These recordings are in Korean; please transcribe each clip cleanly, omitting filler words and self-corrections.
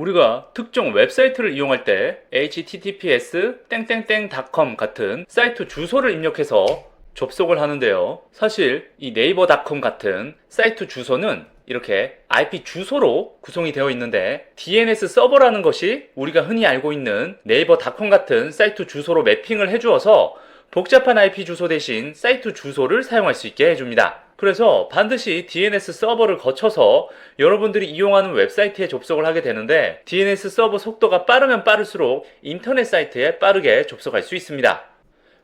우리가 특정 웹사이트를 이용할 때 https://.com 같은 사이트 주소를 입력해서 접속을 하는데요. 사실 이 네이버닷컴 같은 사이트 주소는 이렇게 IP 주소로 구성이 되어 있는데 DNS 서버라는 것이 우리가 흔히 알고 있는 네이버닷컴 같은 사이트 주소로 매핑을 해주어서 복잡한 IP 주소 대신 사이트 주소를 사용할 수 있게 해줍니다. 그래서 반드시 DNS 서버를 거쳐서 여러분들이 이용하는 웹사이트에 접속을 하게 되는데 DNS 서버 속도가 빠르면 빠를수록 인터넷 사이트에 빠르게 접속할 수 있습니다.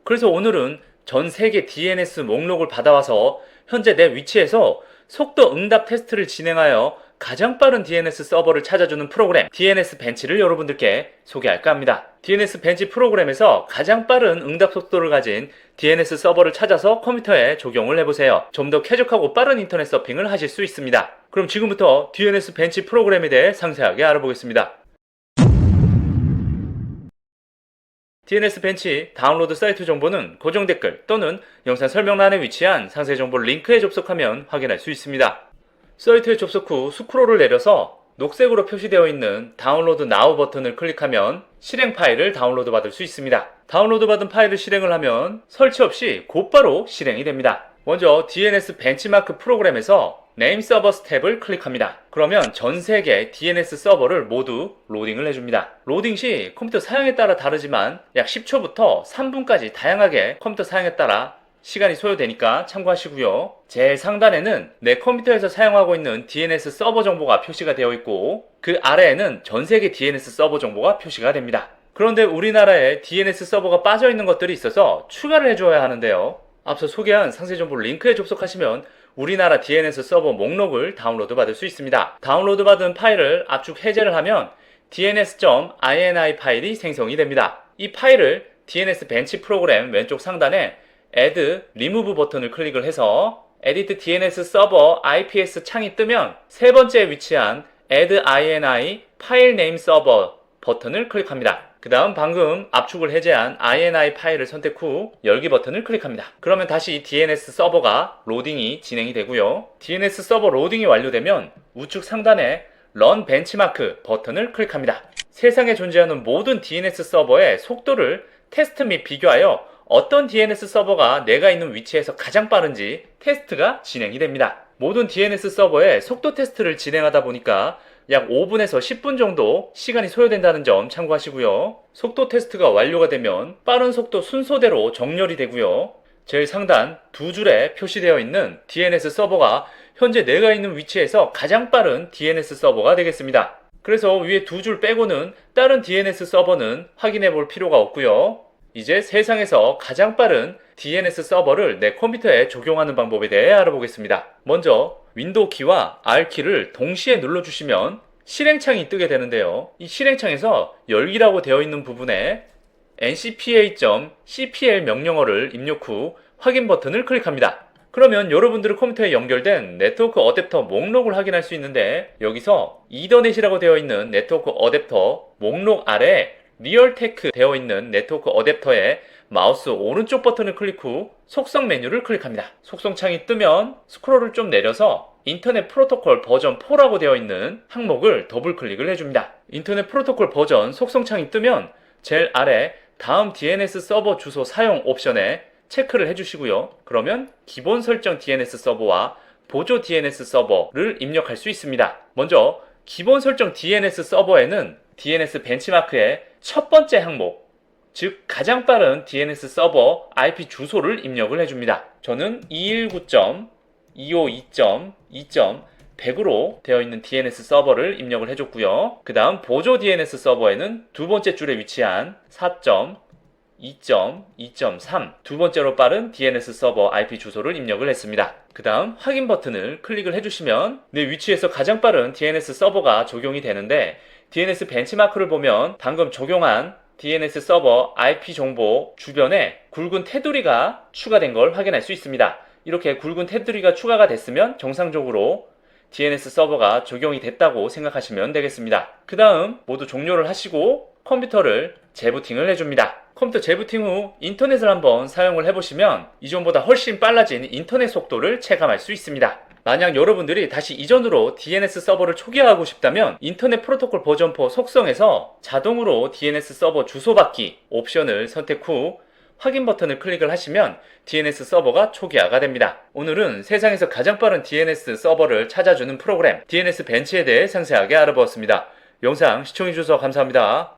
그래서 오늘은 전 세계 DNS 목록을 받아와서 현재 내 위치에서 속도 응답 테스트를 진행하여 가장 빠른 DNS 서버를 찾아주는 프로그램 DNS 벤치를 여러분들께 소개할까 합니다. DNS 벤치 프로그램에서 가장 빠른 응답 속도를 가진 DNS 서버를 찾아서 컴퓨터에 적용을 해보세요. 좀 더 쾌적하고 빠른 인터넷 서핑을 하실 수 있습니다. 그럼 지금부터 DNS 벤치 프로그램에 대해 상세하게 알아보겠습니다. DNS 벤치 다운로드 사이트 정보는 고정 댓글 또는 영상 설명란에 위치한 상세 정보 링크에 접속하면 확인할 수 있습니다. 사이트에 접속 후 스크롤을 내려서 녹색으로 표시되어 있는 다운로드 나우 버튼을 클릭하면 실행 파일을 다운로드 받을 수 있습니다. 다운로드 받은 파일을 실행을 하면 설치 없이 곧바로 실행이 됩니다. 먼저 DNS 벤치마크 프로그램에서 네임 서버스 탭을 클릭합니다. 그러면 전 세계 DNS 서버를 모두 로딩을 해줍니다. 로딩 시 컴퓨터 사양에 따라 다르지만 약 10초부터 3분까지 다양하게 컴퓨터 사양에 따라 시간이 소요되니까 참고하시고요. 제일 상단에는 내 컴퓨터에서 사용하고 있는 DNS 서버 정보가 표시가 되어 있고 그 아래에는 전 세계 DNS 서버 정보가 표시가 됩니다. 그런데 우리나라에 DNS 서버가 빠져 있는 것들이 있어서 추가를 해줘야 하는데요. 앞서 소개한 상세 정보 링크에 접속하시면 우리나라 DNS 서버 목록을 다운로드 받을 수 있습니다. 다운로드 받은 파일을 압축 해제를 하면 dns.ini 파일이 생성이 됩니다. 이 파일을 DNS 벤치 프로그램 왼쪽 상단에 Add, Remove 버튼을 클릭을 해서 Edit DNS Server IPS 창이 뜨면 세 번째에 위치한 Add INI File Name Server 버튼을 클릭합니다. 그 다음 방금 압축을 해제한 INI 파일을 선택 후 열기 버튼을 클릭합니다. 그러면 다시 DNS 서버가 로딩이 진행이 되고요. DNS 서버 로딩이 완료되면 우측 상단에 Run Benchmark 버튼을 클릭합니다. 세상에 존재하는 모든 DNS 서버의 속도를 테스트 및 비교하여 어떤 DNS 서버가 내가 있는 위치에서 가장 빠른지 테스트가 진행이 됩니다. 모든 DNS 서버의 속도 테스트를 진행하다 보니까 약 5분에서 10분 정도 시간이 소요된다는 점 참고하시고요. 속도 테스트가 완료가 되면 빠른 속도 순서대로 정렬이 되고요. 제일 상단 두 줄에 표시되어 있는 DNS 서버가 현재 내가 있는 위치에서 가장 빠른 DNS 서버가 되겠습니다. 그래서 위에 두 줄 빼고는 다른 DNS 서버는 확인해 볼 필요가 없고요. 이제 세상에서 가장 빠른 DNS 서버를 내 컴퓨터에 적용하는 방법에 대해 알아보겠습니다. 먼저 윈도우 키와 R 키를 동시에 눌러주시면 실행창이 뜨게 되는데요. 이 실행창에서 열기라고 되어 있는 부분에 ncpa.cpl 명령어를 입력 후 확인 버튼을 클릭합니다. 그러면 여러분들의 컴퓨터에 연결된 네트워크 어댑터 목록을 확인할 수 있는데 여기서 이더넷이라고 되어 있는 네트워크 어댑터 목록 아래 리얼테크 되어 있는 네트워크 어댑터에 마우스 오른쪽 버튼을 클릭 후 속성 메뉴를 클릭합니다. 속성 창이 뜨면 스크롤을 좀 내려서 인터넷 프로토콜 버전 4라고 되어 있는 항목을 더블 클릭을 해줍니다. 인터넷 프로토콜 버전 속성 창이 뜨면 제일 아래 다음 DNS 서버 주소 사용 옵션에 체크를 해주시고요. 그러면 기본 설정 DNS 서버와 보조 DNS 서버를 입력할 수 있습니다. 먼저 기본 설정 DNS 서버에는 DNS 벤치마크의 첫 번째 항목, 즉 가장 빠른 DNS 서버 IP 주소를 입력을 해줍니다. 저는 219.252.2.100으로 되어 있는 DNS 서버를 입력을 해줬고요. 그 다음 보조 DNS 서버에는 두 번째 줄에 위치한 4.2.2.3 두 번째로 빠른 DNS 서버 IP 주소를 입력을 했습니다. 그 다음 확인 버튼을 클릭을 해주시면 내 위치에서 가장 빠른 DNS 서버가 적용이 되는데 DNS 벤치마크를 보면 방금 적용한 DNS 서버 IP 정보 주변에 굵은 테두리가 추가된 걸 확인할 수 있습니다. 이렇게 굵은 테두리가 추가가 됐으면 정상적으로 DNS 서버가 적용이 됐다고 생각하시면 되겠습니다. 그 다음 모두 종료를 하시고 컴퓨터를 재부팅을 해줍니다. 컴퓨터 재부팅 후 인터넷을 한번 사용을 해보시면 이전보다 훨씬 빨라진 인터넷 속도를 체감할 수 있습니다. 만약 여러분들이 다시 이전으로 DNS 서버를 초기화하고 싶다면 인터넷 프로토콜 버전4 속성에서 자동으로 DNS 서버 주소 받기 옵션을 선택 후 확인 버튼을 클릭을 하시면 DNS 서버가 초기화가 됩니다. 오늘은 세상에서 가장 빠른 DNS 서버를 찾아주는 프로그램 DNS 벤치에 대해 상세하게 알아보았습니다. 영상 시청해주셔서 감사합니다.